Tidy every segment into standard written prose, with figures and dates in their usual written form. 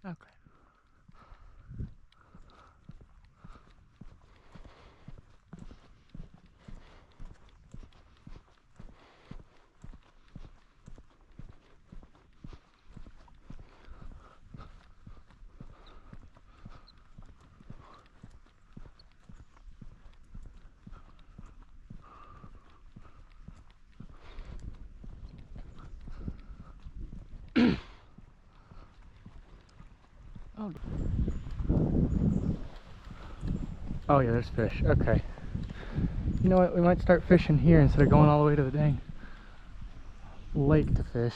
Okay. Oh yeah, there's fish. Okay. You know what? We might start fishing here instead of going all the way to the dang lake to fish.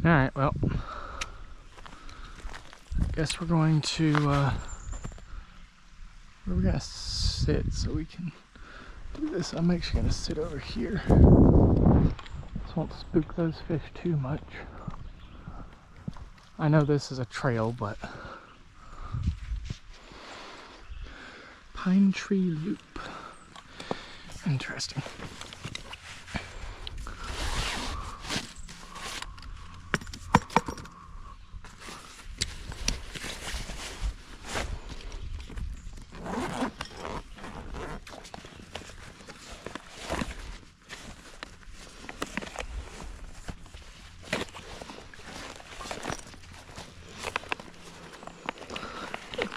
Alright, well, I guess we're going to, we're gonna sit so we can do this. I'm actually gonna sit over here. This won't spook those fish too much. I know this is a trail, but Pine Tree Loop. Interesting.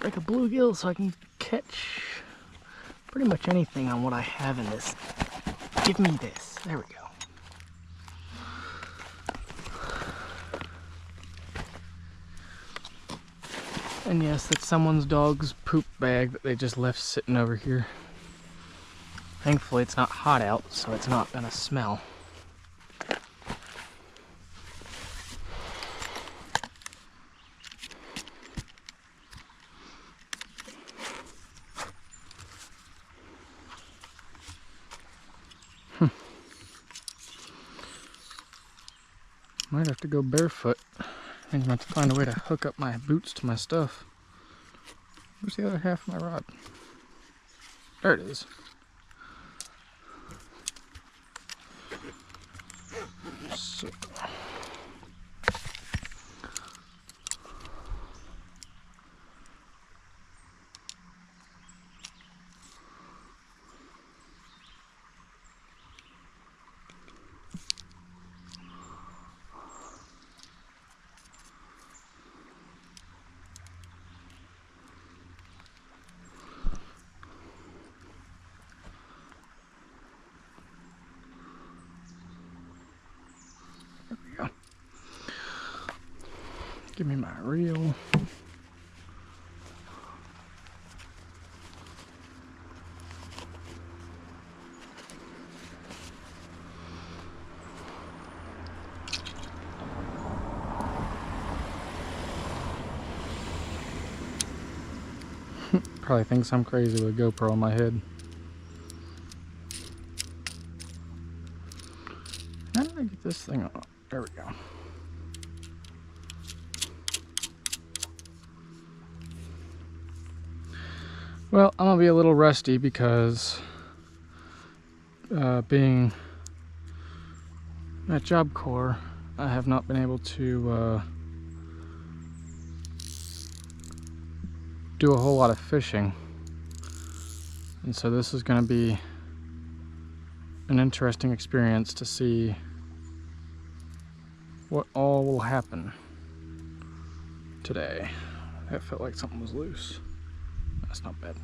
Like a bluegill so I can catch pretty much anything on what I have in this. Give me this. There we go. And yes, that's someone's dog's poop bag that they just left sitting over here. Thankfully it's not hot out, so it's not gonna smell. Might have to go barefoot. I think I'm going to have to find a way to hook up my boots to my stuff. Where's the other half of my rod? There it is. So. Give me my reel. Probably thinks I'm crazy with a GoPro on my head. How did I get this thing on? There we go. Well, I'm gonna be a little rusty because being at Job Corps, I have not been able to do a whole lot of fishing, and so this is going to be an interesting experience to see what all will happen today. That felt like something was loose. That's not bad.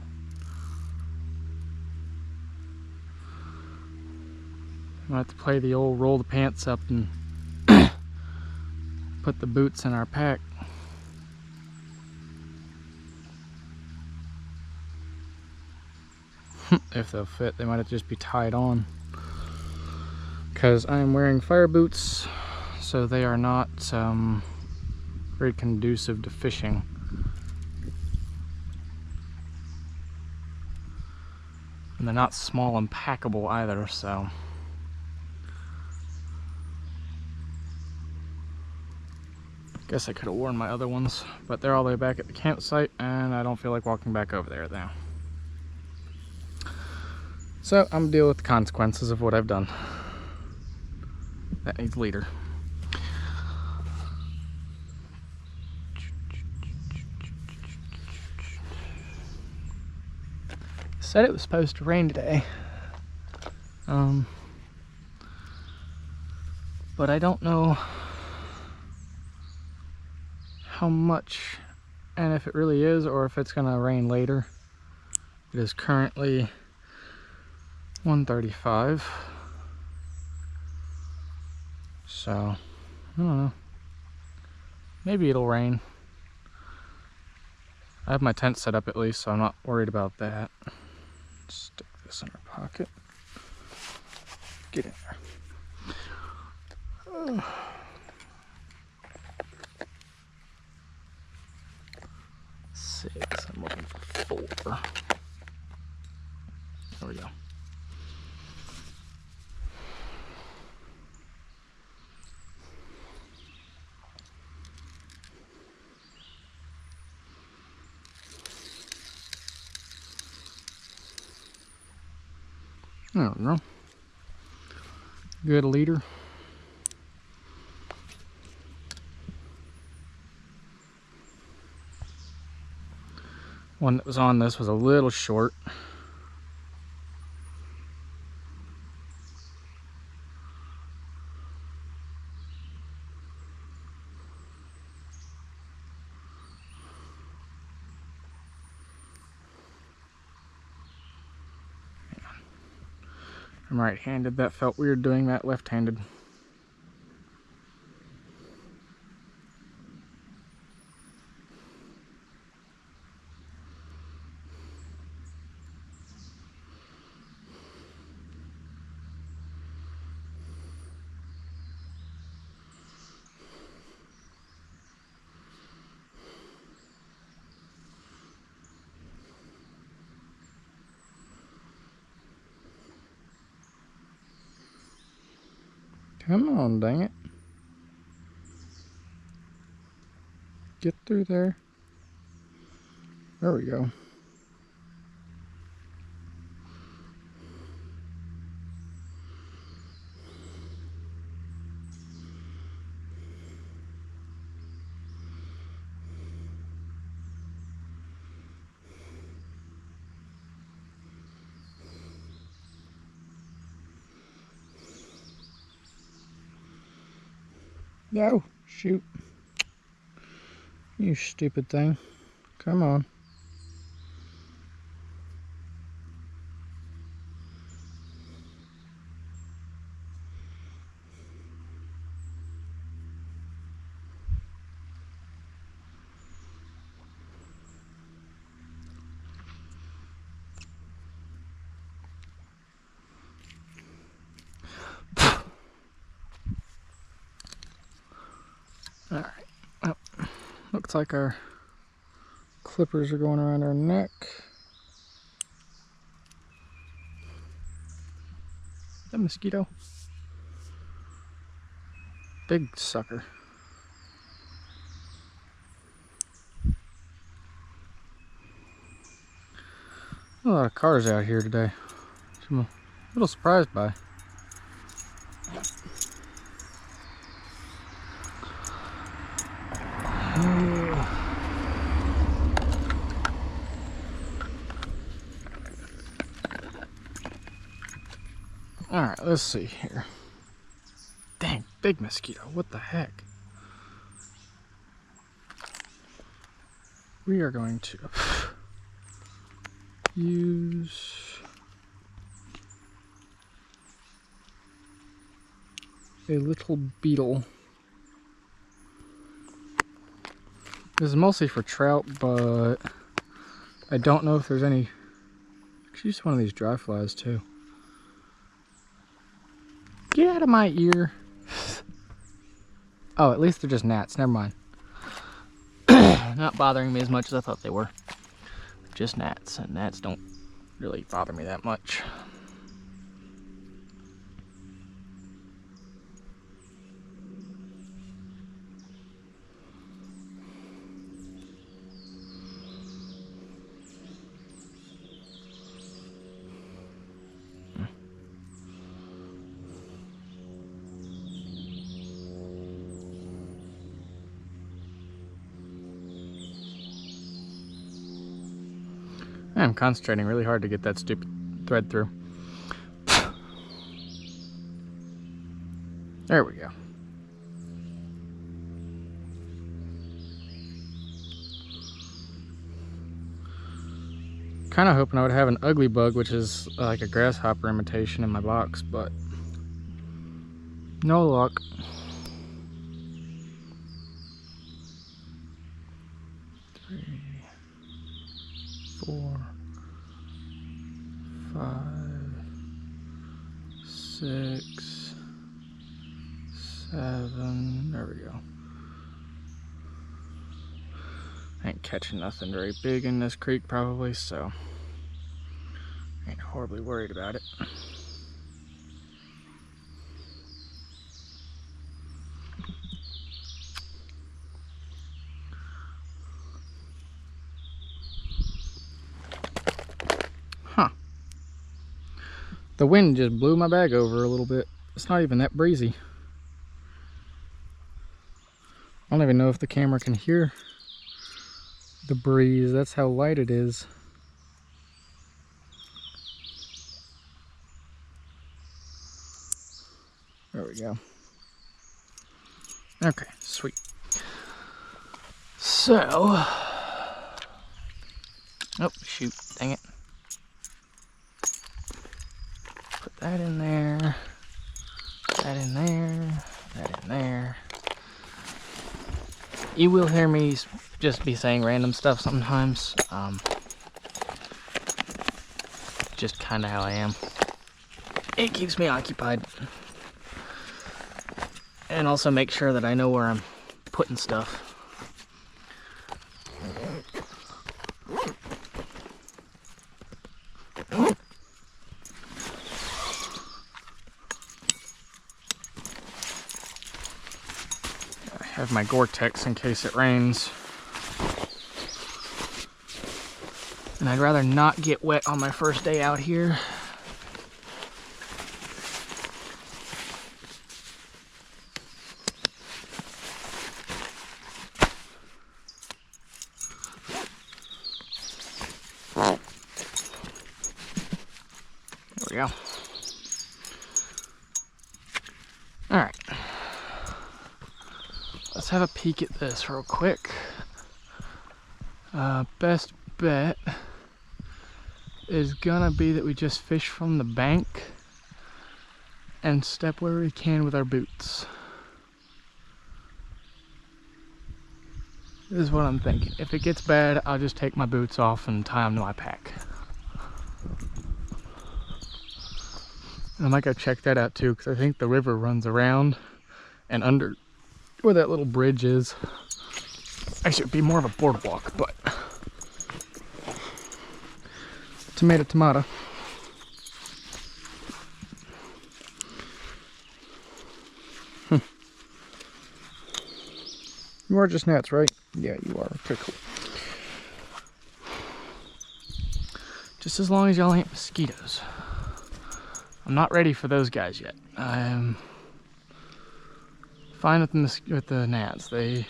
I might have to play the old roll the pants up and put the boots in our pack. If they'll fit, they might just be tied on. Because I am wearing fire boots, so they are not very conducive to fishing. And they're not small and packable either, so. Guess I could have worn my other ones, but they're all the way back at the campsite and I don't feel like walking back over there now. So I'm gonna deal with the consequences of what I've done. That needs leader. Said it was supposed to rain today. But I don't know how much and if it really is or if it's gonna rain later. It is currently 1:35. So, I don't know. Maybe it'll rain. I have my tent set up at least, so I'm not worried about that. Stick this in our pocket. Get in there. 6, I'm looking for 4. There we go. There we go. Good leader. One that was on this was a little short. I'm right-handed. That felt weird doing that left-handed. Come on, dang it. Get through there. There we go. No, shoot. You stupid thing. Come on. Alright, well, looks like our clippers are going around our neck. That mosquito. Big sucker. A lot of cars out here today, which I'm a little surprised by. Alright, let's see here. Dang, big mosquito. What the heck? We are going to use a little beetle. This is mostly for trout, but I don't know if there's any. I could use one of these dry flies too. Get out of my ear. Oh, at least they're just gnats. Never mind. Not bothering me as much as I thought they were. Just gnats, and gnats don't really bother me that much. I'm concentrating really hard to get that stupid thread through. There we go. Kind of hoping I would have an ugly bug, which is like a grasshopper imitation in my box, but no luck. Three, 4, 5, 6, 7. There we go. I ain't catching nothing very big in this creek probably, so I ain't horribly worried about it. Huh. The wind just blew my bag over a little bit. It's not even that breezy. I don't even know if the camera can hear the breeze. That's how light it is. There we go. Okay, sweet. So, oh shoot, dang it. Put that in there, that in there, that in there. You will hear me just be saying random stuff sometimes. Just kind of how I am. It keeps me occupied. And also make sure that I know where I'm putting stuff. I have my Gore-Tex in case it rains. And I'd rather not get wet on my first day out here. There we go. All right. Let's have a peek at this real quick. Best bet is gonna be that we just fish from the bank and step where we can with our boots. This is what I'm thinking. If it gets bad, I'll just take my boots off and tie them to my pack. And I might go check that out too, because I think the river runs around and under where that little bridge is. Actually, it'd be more of a boardwalk, but tomato, tomato. You are just gnats, right? Yeah, you are. Okay, cool. Just as long as y'all ain't mosquitoes. I'm not ready for those guys yet. I'm fine with the gnats. They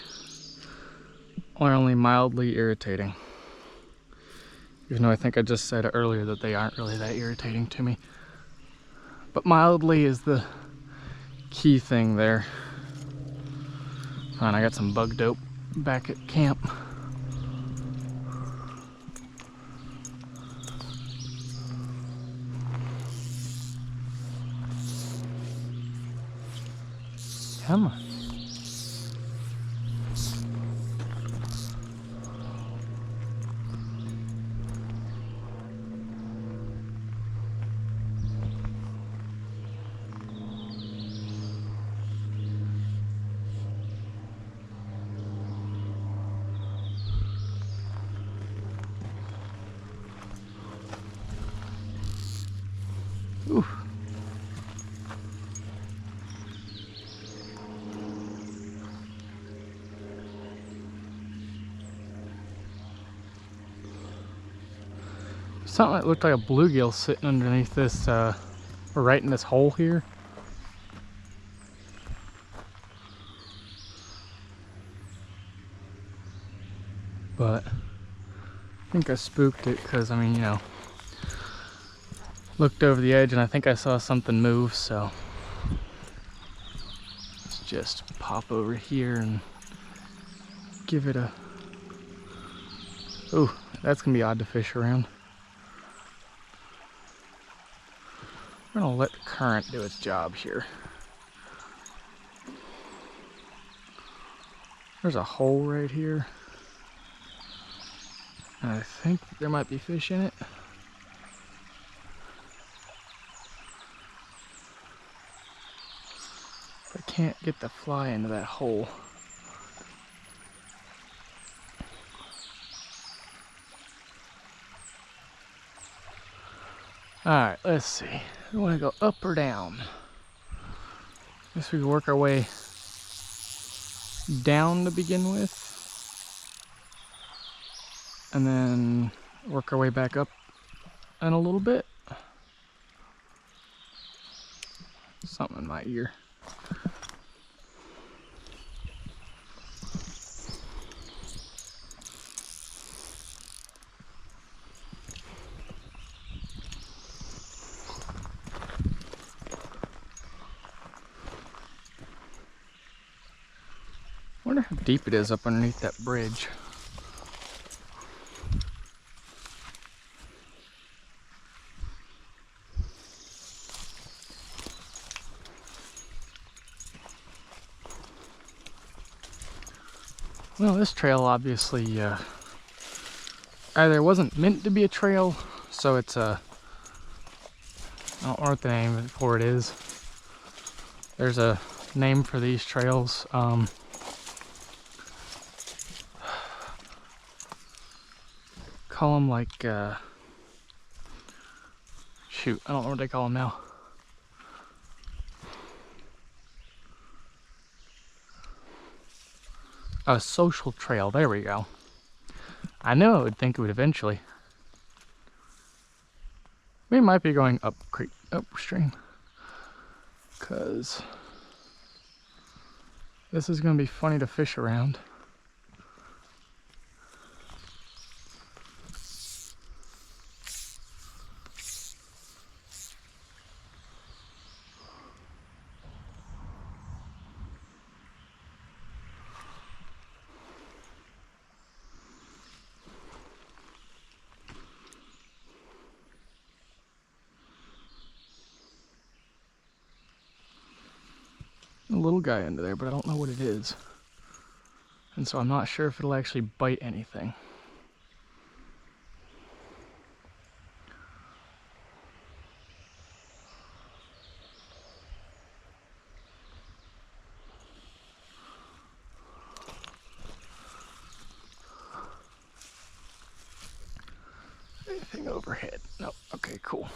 are only mildly irritating. Even though I think I just said earlier that they aren't really that irritating to me. But mildly is the key thing there. Fine, I got some bug dope back at camp. Come on. something that looked like a bluegill sitting underneath this, or right in this hole here. But I think I spooked it because, I mean, you know, looked over the edge and I think I saw something move, so let's just pop over here and give it a... Ooh, that's gonna be odd to fish around. We're gonna let the current do its job here. There's a hole right here. And I think there might be fish in it. I can't get the fly into that hole. Alright, let's see. We want to go up or down? Guess we can work our way down to begin with. And then work our way back up in a little bit. Something in my ear. I wonder how deep it is up underneath that bridge. Well, this trail obviously either wasn't meant to be a trail, so it's a... I don't know what the name for it is. There's a name for these trails. Call them like, shoot, I don't know what they call them now. A social trail, there we go. I knew I would think it would eventually. We might be going up creek, upstream, because this is going to be funny to fish around. A little guy under there, but I don't know what it is. And so I'm not sure if it'll actually bite anything. Anything overhead? Nope. Okay, cool.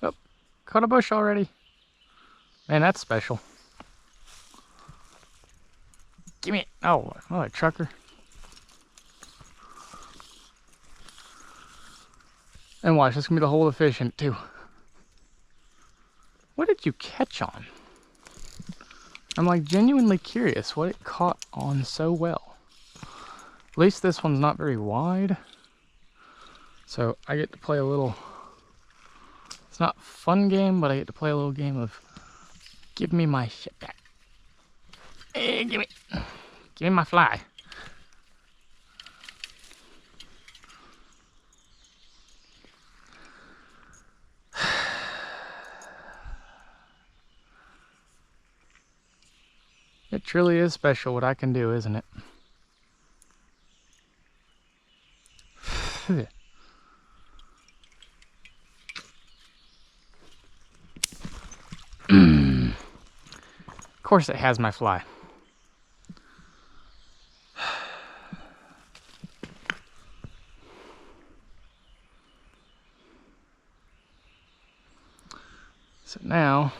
Oh, caught a bush already. Man, that's special. Give me it. Oh, a trucker. And watch, this gonna be the hole of fish in it too. What did you catch on? I'm like genuinely curious what it caught on so well. At least this one's not very wide. So I get to play a little, it's not a fun game, but I get to play a little game of give me my shit back. Hey, give me my fly. It truly is special what I can do, isn't it? Of course it has my fly. So now,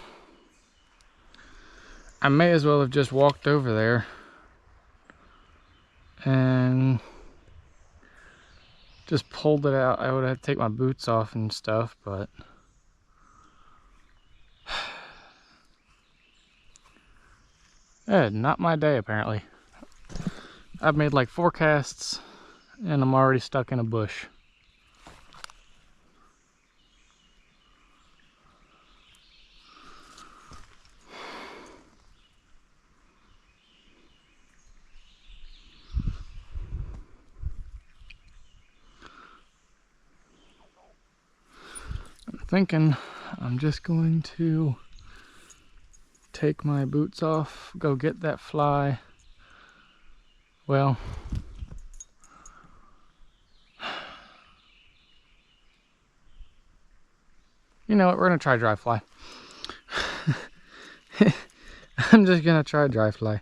I may as well have just walked over there and just pulled it out. I would have to take my boots off and stuff, but not my day apparently. I've made like 4 casts and I'm already stuck in a bush. I'm thinking I'm just going to take my boots off, go get that fly. Well, you know what, we're gonna try dry fly. I'm just gonna try dry fly.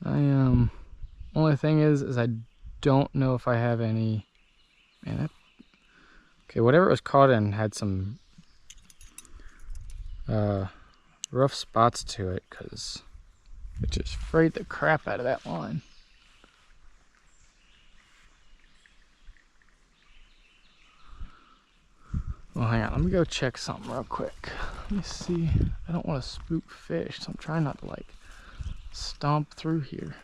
Only thing is I don't know if I have any. Man, okay, whatever it was caught in had some rough spots to it, because it just frayed the crap out of that line. Well, hang on, let me go check something real quick. Let me see. I don't want to spook fish, so I'm trying not to like stomp through here.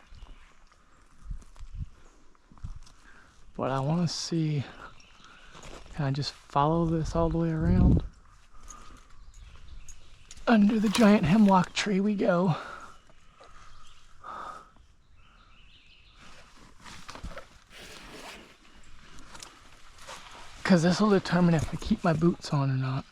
But I want to see, can I just follow this all the way around? Under the giant hemlock tree we go. Because this will determine if I keep my boots on or not.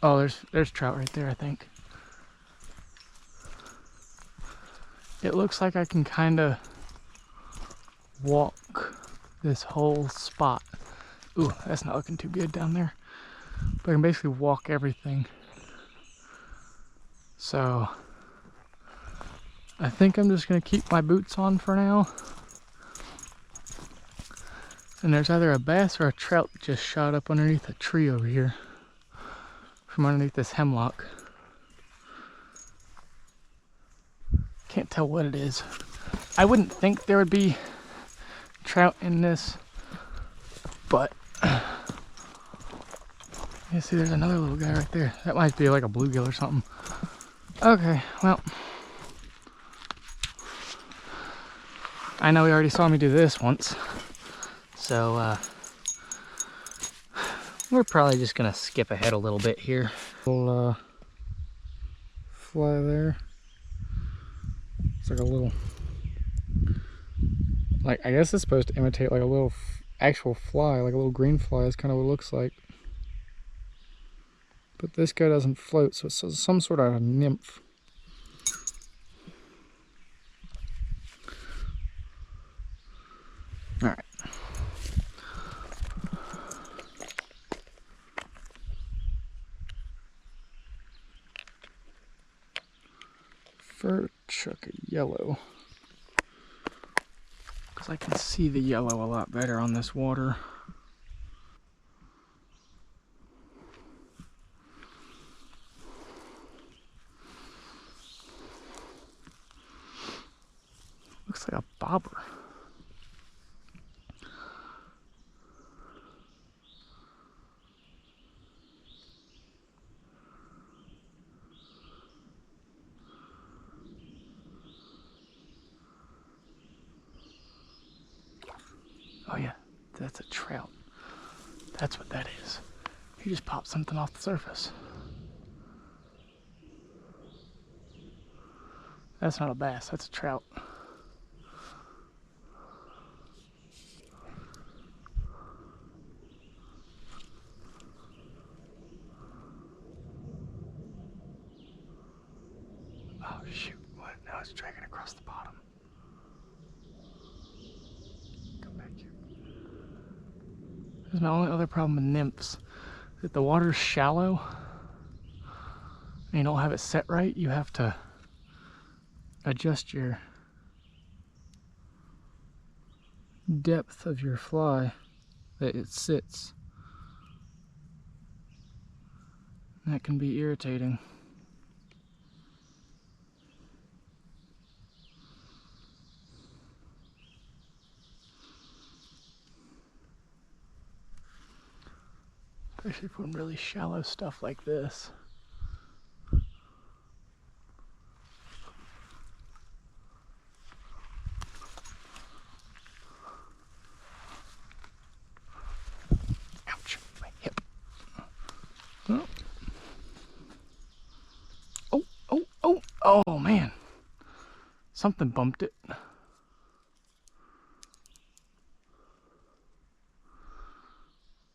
Oh, there's trout right there, I think. It looks like I can kind of walk this whole spot. Ooh, that's not looking too good down there. But I can basically walk everything. So I think I'm just gonna keep my boots on for now. And there's either a bass or a trout that just shot up underneath a tree over here. From underneath this hemlock. Can't tell what it is. I wouldn't think there would be trout in this, but you see there's another little guy right there. That might be like a bluegill or something. Okay, well, I know he already saw me do this once, so we're probably just gonna skip ahead a little bit here. Little fly there. It's like a little, like, I guess it's supposed to imitate like a little actual fly, like a little green fly is kind of what it looks like. But this guy doesn't float, so it's some sort of nymph. All right. Fur chuck a yellow. Because I can see the yellow a lot better on this water. Looks like a bobber. Oh yeah, that's a trout. That's what that is. He just popped something off the surface. That's not a bass, that's a trout. Oh shoot, what? Now it's dragging across the bottom. Come back here. This is my only other problem with nymphs. If the water's shallow and you don't have it set right, you have to adjust your depth of your fly that it sits. That can be irritating. Especially from really shallow stuff like this. Ouch, my hip. Oh. Oh man. Something bumped it.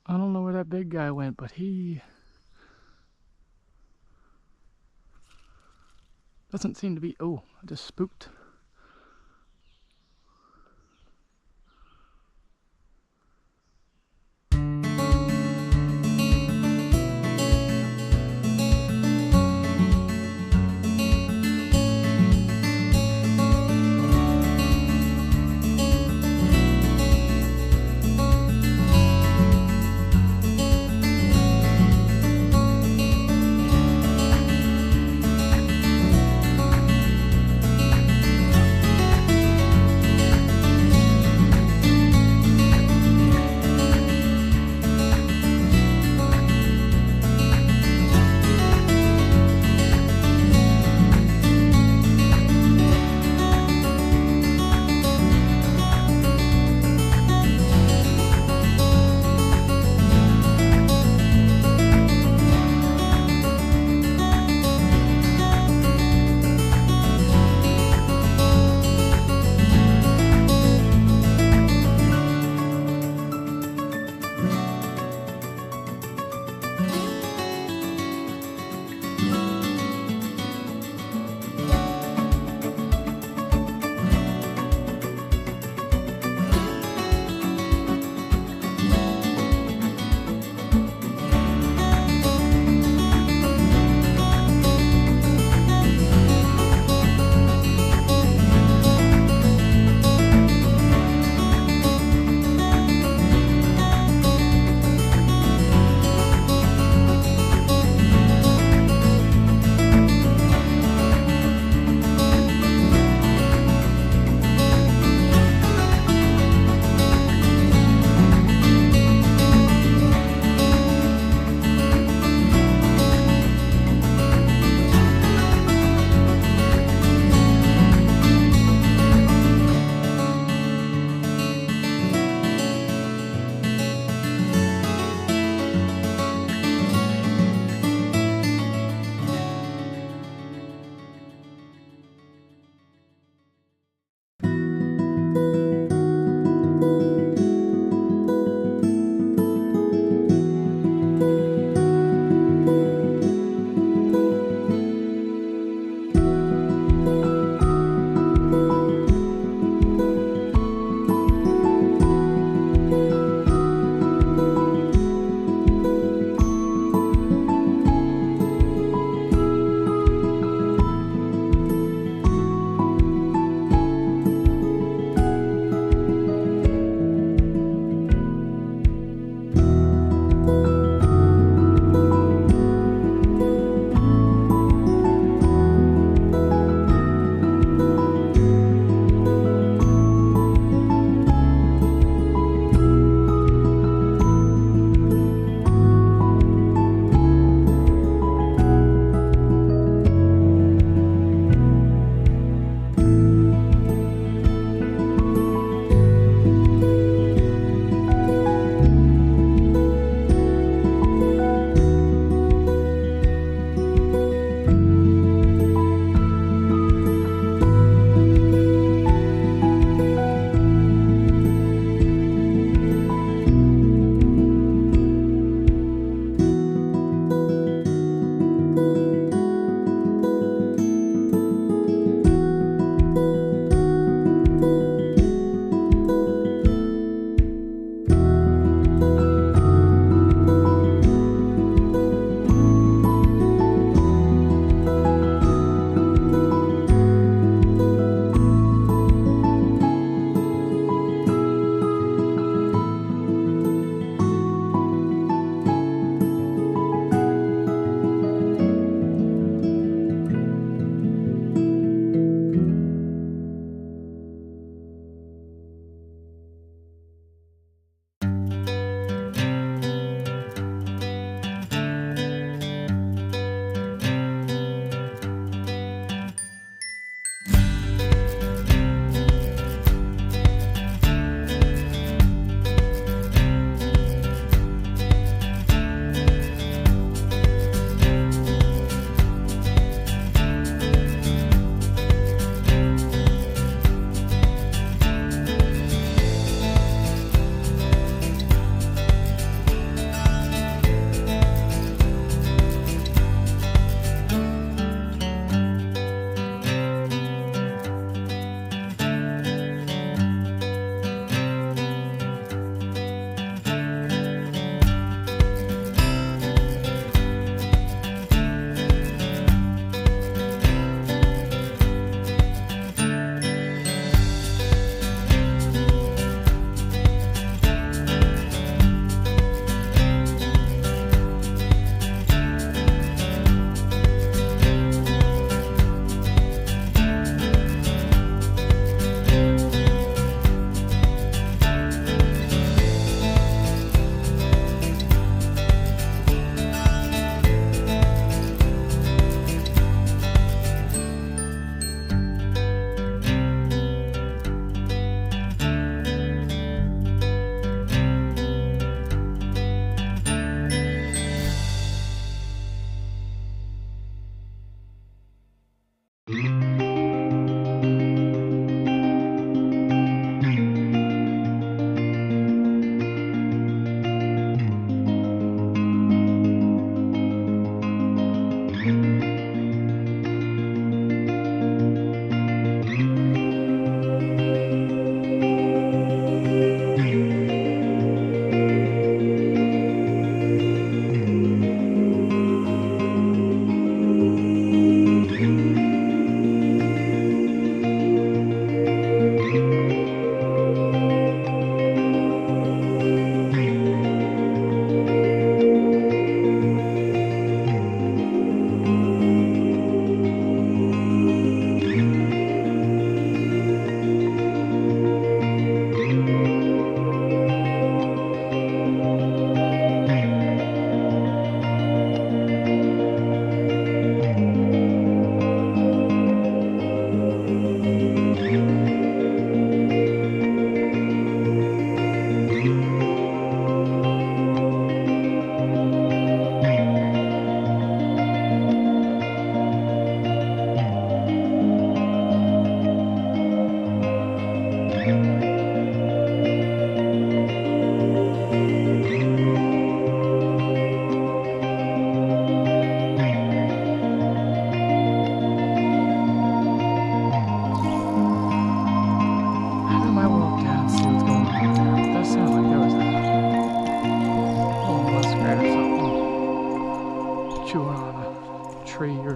I don't know where that big guy went, but he doesn't seem to be. Oh, I just spooked.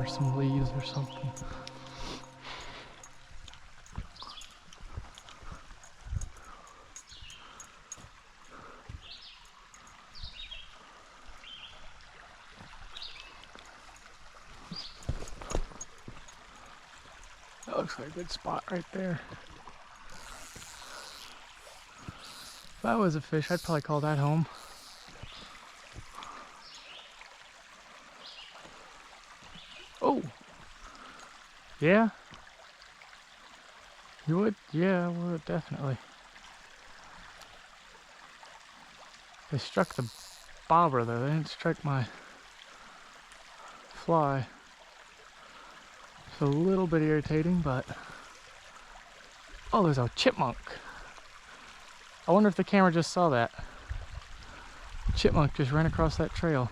some leaves or something. That looks like a good spot right there. If I was a fish, I'd probably call that home. Oh! Yeah? You would? Yeah, I would, definitely. They struck the bobber though, they didn't strike my fly. It's a little bit irritating, but... Oh, there's a chipmunk. I wonder if the camera just saw that. Chipmunk just ran across that trail.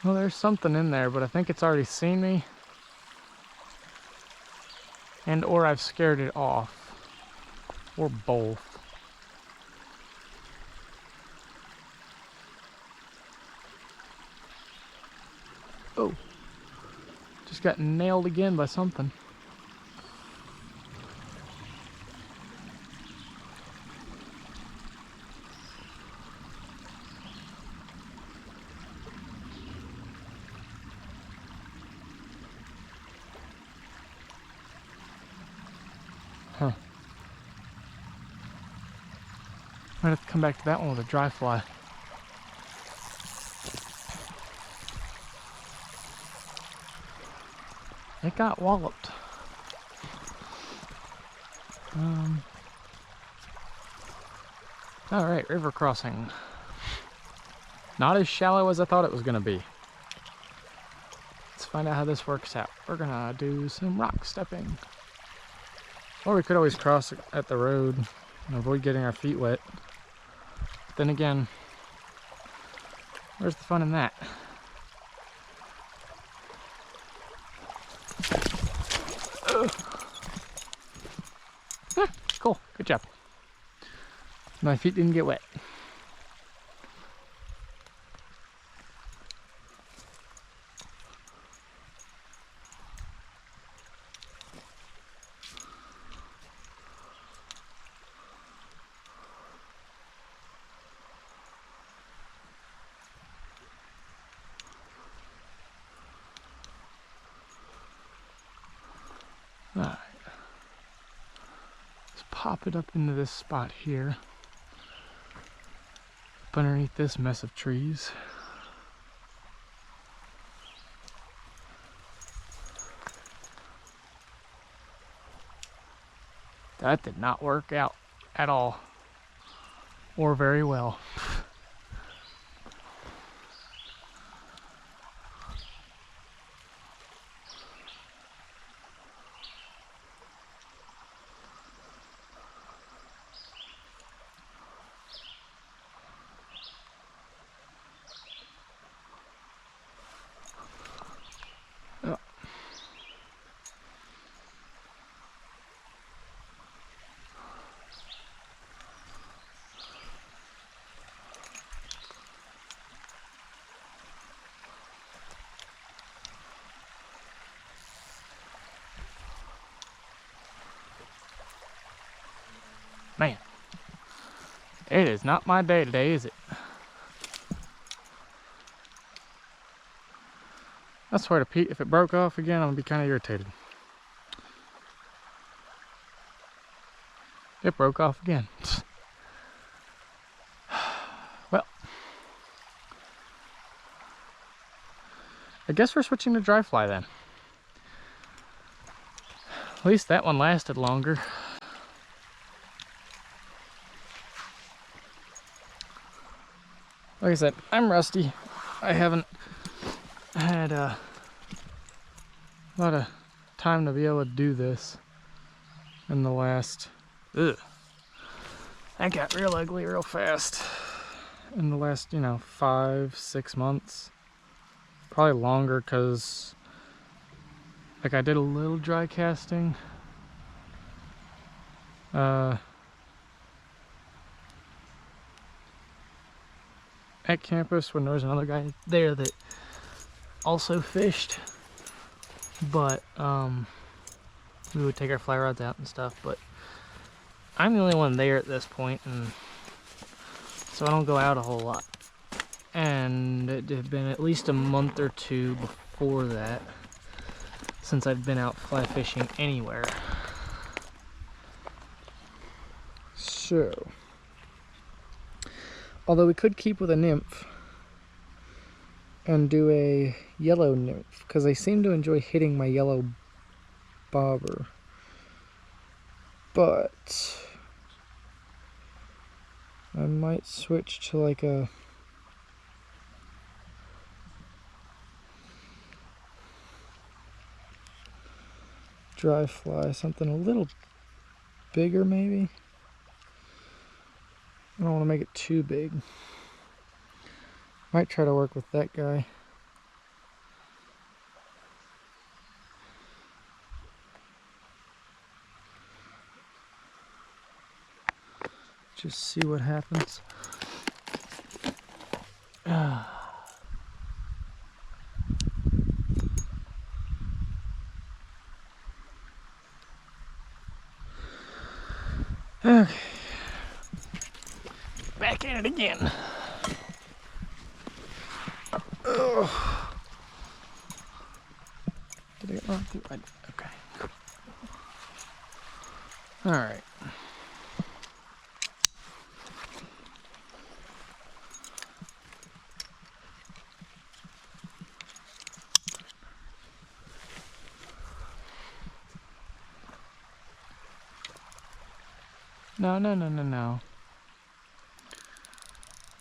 Well, there's something in there, but I think it's already seen me. And or I've scared it off. Or both. Oh. Just got nailed again by something. Huh. Might have to come back to that one with a dry fly. It got walloped. Alright, river crossing. Not as shallow as I thought it was going to be. Let's find out how this works out. We're going to do some rock stepping. Or we could always cross at the road and avoid getting our feet wet. But then again, where's the fun in that? Cool, good job. My feet didn't get wet. Alright. Let's pop it up into this spot here. Up underneath this mess of trees. That did not work out at all. Or very well. Man, it is not my day today, is it? I swear to Pete, if it broke off again, I'm gonna be kind of irritated. It broke off again. Well, I guess we're switching to dry fly then. At least that one lasted longer. Like I said, I'm rusty. I haven't had a lot of time to be able to do this. in the last, ugh, that got real ugly real fast. In the last, 5-6 months. Probably longer, because like I did a little dry casting. At campus when there was another guy there that also fished, but we would take our fly rods out and stuff, but I'm the only one there at this point, and so I don't go out a whole lot. And it had been at least a month or two before that since I've been out fly fishing anywhere. So, although we could keep with a nymph and do a yellow nymph, because I seem to enjoy hitting my yellow bobber, but I might switch to like a dry fly, something a little bigger maybe. I don't want to make it too big. Might try to work with that guy. Just see what happens. Okay. Back at it again. Oh. Did I get wrong through? Okay. All right. No.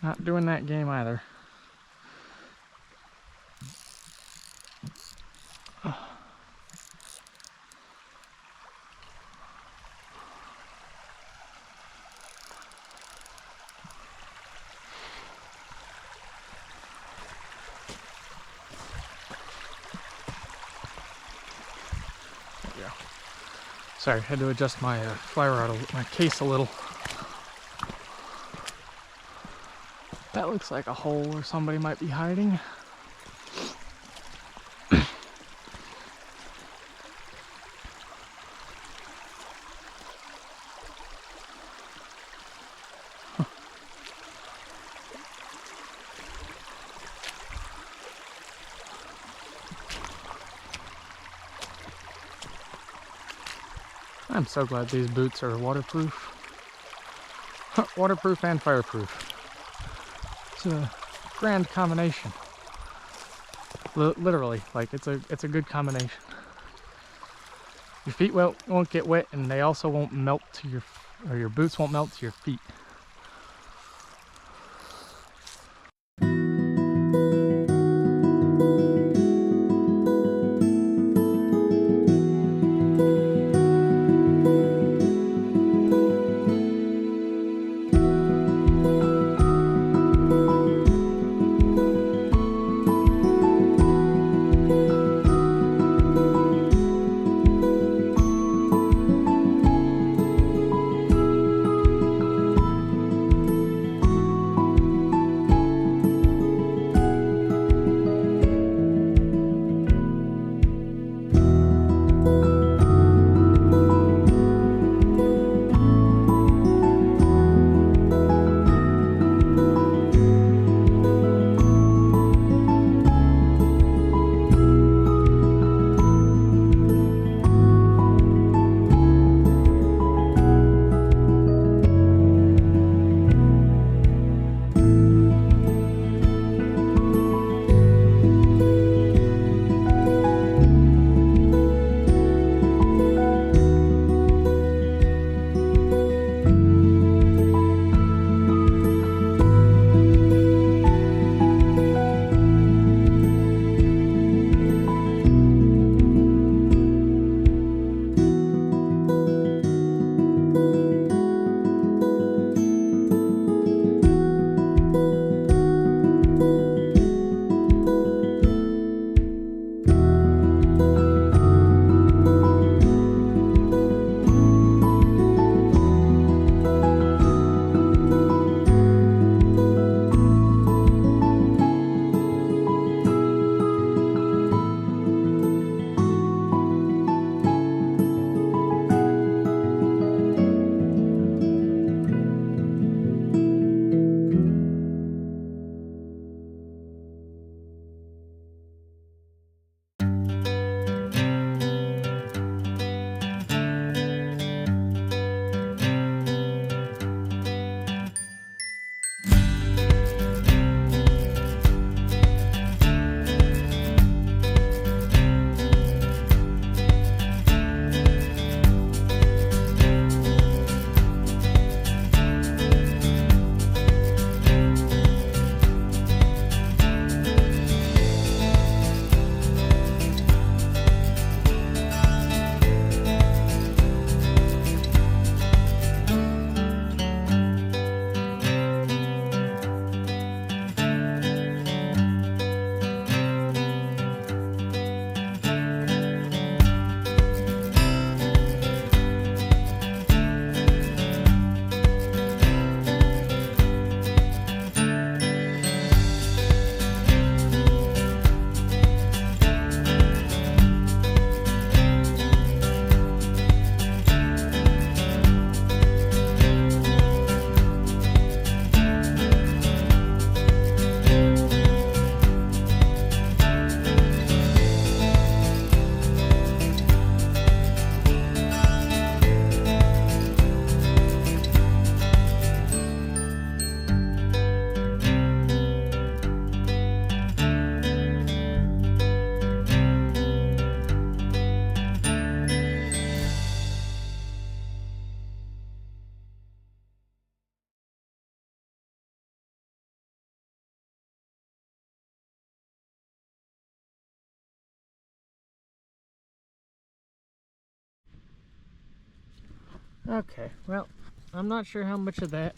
Not doing that game either. Sorry, I had to adjust my fly rod, my case a little. That looks like a hole where somebody might be hiding. I'm so glad these boots are waterproof. Waterproof and fireproof. It's a grand combination. Literally, like it's a good combination. Your feet won't get wet, and they also won't melt to your boots won't melt to your feet. Okay, well, I'm not sure how much of that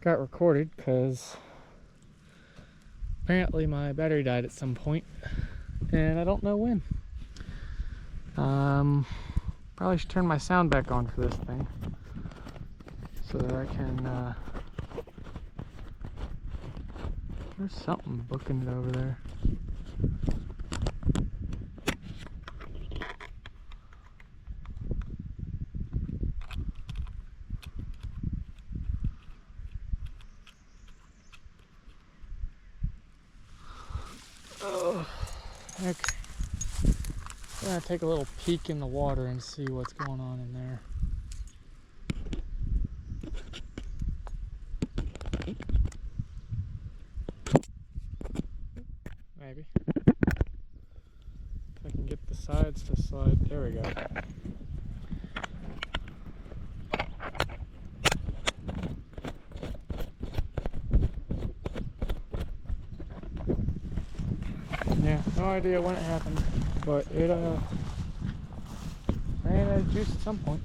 got recorded because apparently my battery died at some point and I don't know when. Probably should turn my sound back on for this thing so that I can there's something booking it over there. Oh, okay. I'm gonna take a little peek in the water and see what's going on in there. Maybe. If I can get the sides to slide. There we go. Yeah, no idea when it happened, but it ran out of juice at some point.